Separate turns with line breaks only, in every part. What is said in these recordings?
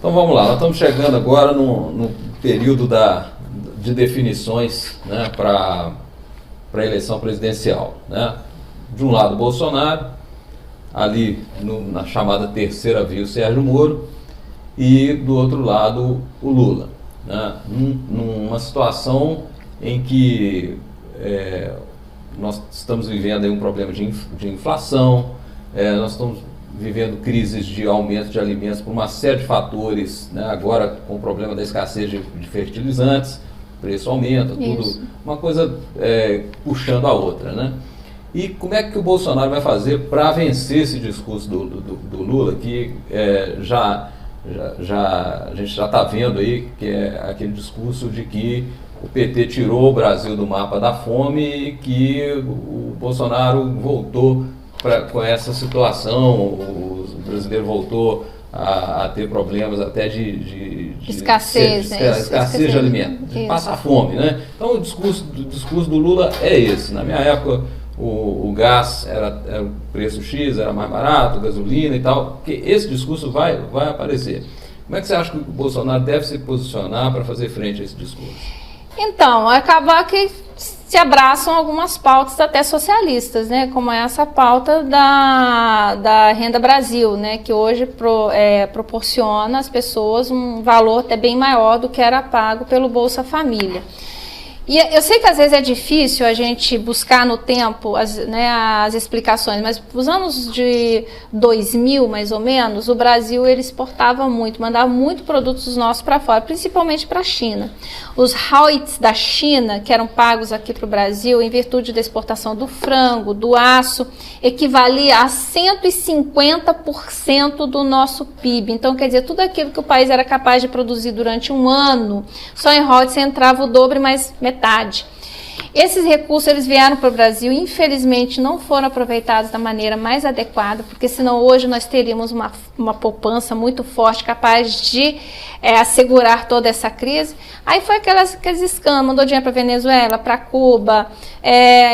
Então vamos lá, nós estamos chegando agora no período de definições, né, para a eleição presidencial, né? De um lado Bolsonaro, ali na chamada terceira via o Sérgio Moro, e do outro lado o Lula, né? Numa situação em que nós estamos vivendo aí um problema de inflação, nós estamos vivendo crises de aumento de alimentos por uma série de fatores, né? Agora com o problema da escassez de fertilizantes, o preço aumenta, tudo, uma coisa puxando a outra, né? E como é que o Bolsonaro vai fazer para vencer esse discurso do Lula, que a gente já está vendo aí, que é aquele discurso de que o PT tirou o Brasil do mapa da fome e que o Bolsonaro voltou com essa situação, o brasileiro voltou a ter problemas até de
escassez
de alimentos, de passar fome, né? Então o discurso do Lula é esse. Na minha época o gás era o preço X, era mais barato, gasolina e tal, porque esse discurso vai aparecer. Como é que você acha que o Bolsonaro deve se posicionar para fazer frente a esse discurso?
Então, acabar que se abraçam algumas pautas até socialistas, né? Como essa pauta da Renda Brasil, né? Que hoje proporciona às pessoas um valor até bem maior do que era pago pelo Bolsa Família. E eu sei que às vezes é difícil a gente buscar no tempo as explicações, mas nos anos de 2000, mais ou menos, o Brasil ele exportava muito, mandava muito produtos nossos para fora, principalmente para a China. Os royalties da China, que eram pagos aqui para o Brasil, em virtude da exportação do frango, do aço, equivalia a 150% do nosso PIB. Então, quer dizer, tudo aquilo que o país era capaz de produzir durante um ano, só em royalties entrava o dobro, mais metade. Esses recursos eles vieram para o Brasil, infelizmente não foram aproveitados da maneira mais adequada, porque senão hoje nós teríamos uma poupança muito forte, capaz de assegurar toda essa crise. Aí foi aqueles escândalos, mandou dinheiro para a Venezuela, para Cuba,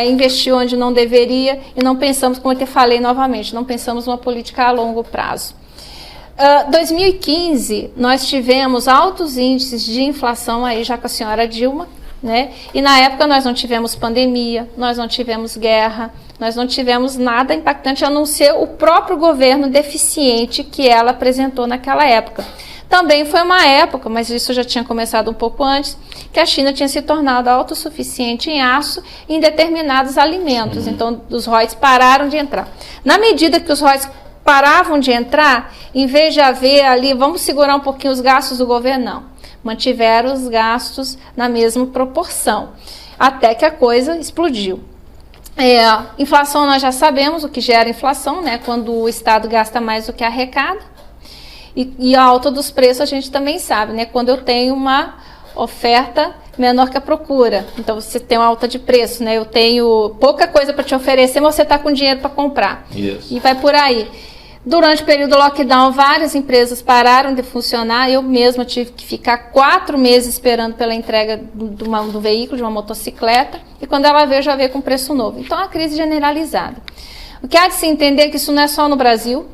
investiu onde não deveria e não pensamos, como eu te falei novamente, não pensamos numa política a longo prazo. 2015 nós tivemos altos índices de inflação aí já com a senhora Dilma, né? E na época nós não tivemos pandemia, nós não tivemos guerra, nós não tivemos nada impactante a não ser o próprio governo deficiente que ela apresentou naquela época. Também foi uma época, mas isso já tinha começado um pouco antes, que a China tinha se tornado autossuficiente em aço e em determinados alimentos. Então os royalties pararam de entrar. Na medida que os royalties paravam de entrar, em vez de haver ali, vamos segurar um pouquinho os gastos do governo, não. Mantiveram os gastos na mesma proporção, até que a coisa explodiu. Inflação nós já sabemos o que gera inflação, né? Quando o Estado gasta mais do que arrecada. E a alta dos preços a gente também sabe, né? Quando eu tenho uma oferta menor que a procura. Então você tem uma alta de preço, né? Eu tenho pouca coisa para te oferecer, mas você está com dinheiro para comprar.
Isso.
E vai por aí. Durante o período do lockdown, várias empresas pararam de funcionar. Eu mesma tive que ficar 4 meses esperando pela entrega do veículo, de uma motocicleta. E quando ela veio, já veio com preço novo. Então, é uma crise generalizada. O que há de se entender é que isso não é só no Brasil.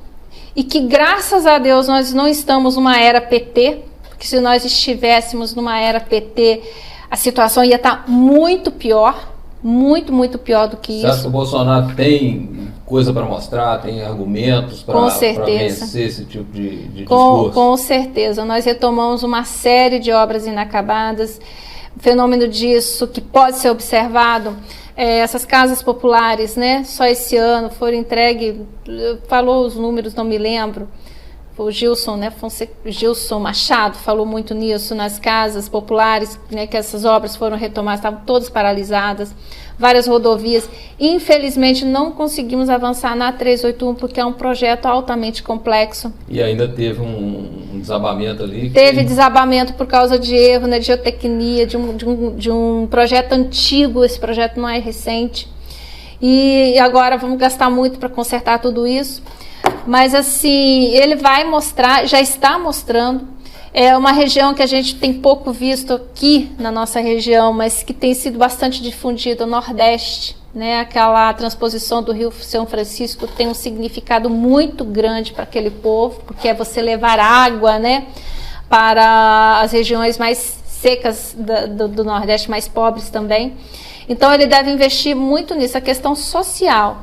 E que, graças a Deus, nós não estamos numa era PT. Porque se nós estivéssemos numa era PT, a situação ia estar muito pior. Muito, muito pior do que isso.
Você acha que o Bolsonaro tem coisa para mostrar, tem argumentos para vencer esse tipo de discurso?
Com certeza. Nós retomamos uma série de obras inacabadas. O fenômeno disso que pode ser observado, essas casas populares, né? Só esse ano foram entregues, falou os números, não me lembro. O Gilson, né, Gilson Machado falou muito nisso, nas casas populares, né, que essas obras foram retomadas, estavam todas paralisadas, várias rodovias. Infelizmente não conseguimos avançar na 381 porque é um projeto altamente complexo.
E ainda teve um desabamento ali?
Teve desabamento por causa de erro na geotecnia, de um projeto antigo, esse projeto não é recente. E agora vamos gastar muito para consertar tudo isso. Mas assim, ele vai mostrar, já está mostrando, é uma região que a gente tem pouco visto aqui na nossa região, mas que tem sido bastante difundida, o Nordeste, né? Aquela transposição do Rio São Francisco tem um significado muito grande para aquele povo, porque é você levar água, né? para as regiões mais secas do Nordeste, mais pobres também. Então ele deve investir muito nisso, a questão social,